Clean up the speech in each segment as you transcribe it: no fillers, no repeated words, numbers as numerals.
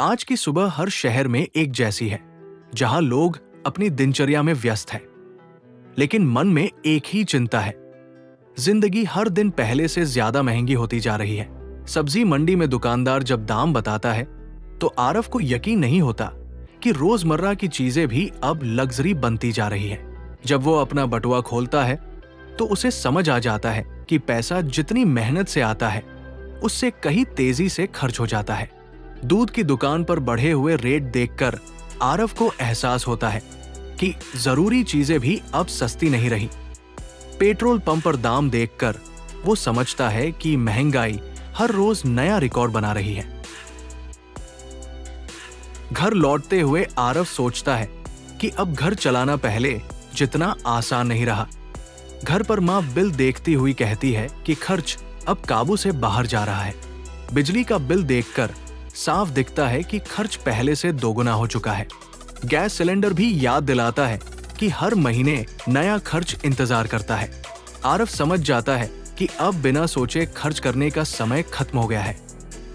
आज की सुबह हर शहर में एक जैसी है, जहां लोग अपनी दिनचर्या में व्यस्त हैं, लेकिन मन में एक ही चिंता है। जिंदगी हर दिन पहले से ज्यादा महंगी होती जा रही है। सब्जी मंडी में दुकानदार जब दाम बताता है तो आरव को यकीन नहीं होता कि रोजमर्रा की चीजें भी अब लग्जरी बनती जा रही है। जब वो अपना बटुआ खोलता है तो उसे समझ आ जाता है कि पैसा जितनी मेहनत से आता है उससे कहीं तेजी से खर्च हो जाता है। दूध की दुकान पर बढ़े हुए रेट देखकर आरव को एहसास होता है कि जरूरी चीजें भी अब सस्ती नहीं रही। पेट्रोल पंप पर दाम देखकर वो समझता है कि महंगाई हर रोज नया रिकॉर्ड बना रही है। घर लौटते हुए आरव सोचता है कि अब घर चलाना पहले जितना आसान नहीं रहा। घर पर मां बिल देखती हुई कहती है कि खर्च अब काबू से बाहर जा रहा है। बिजली का बिल देखकर साफ दिखता है कि खर्च पहले से दोगुना हो चुका है। गैस सिलेंडर भी याद दिलाता है कि हर महीने नया खर्च इंतजार करता है। आरव समझ जाता है कि अब बिना सोचे खर्च करने का समय खत्म हो गया है।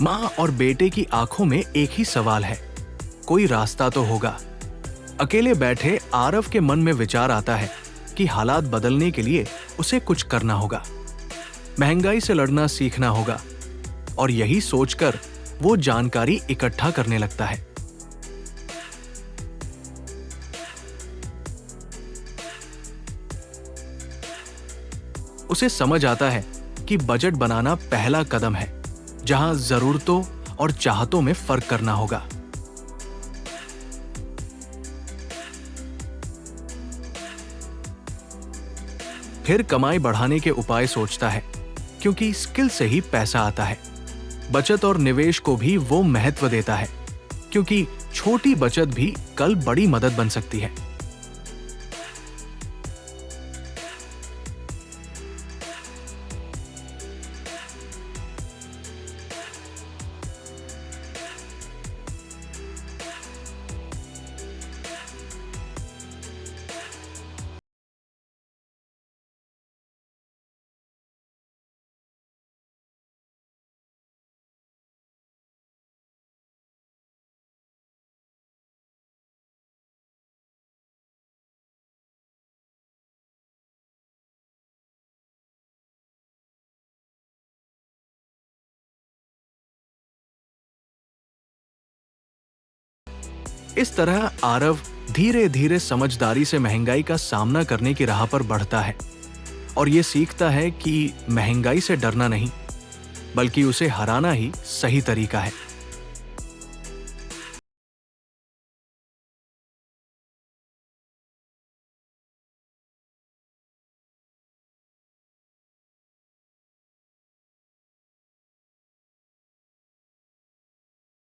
मां और बेटे की आंखों में एक ही सवाल है, कोई रास्ता तो होगा। अकेले बैठे आरव के मन में विचार आता है कि हालात बदलने के लिए उसे कुछ करना होगा, महंगाई से लड़ना सीखना होगा। और यही सोचकर वो जानकारी इकट्ठा करने लगता है। उसे समझ आता है कि बजट बनाना पहला कदम है, जहां जरूरतों और चाहतों में फर्क करना होगा। फिर कमाई बढ़ाने के उपाय सोचता है, क्योंकि स्किल से ही पैसा आता है। बचत और निवेश को भी वो महत्व देता है, क्योंकि छोटी बचत भी कल बड़ी मदद बन सकती है। इस तरह आरव धीरे धीरे समझदारी से महंगाई का सामना करने की राह पर बढ़ता है और ये सीखता है कि महंगाई से डरना नहीं, बल्कि उसे हराना ही सही तरीका है।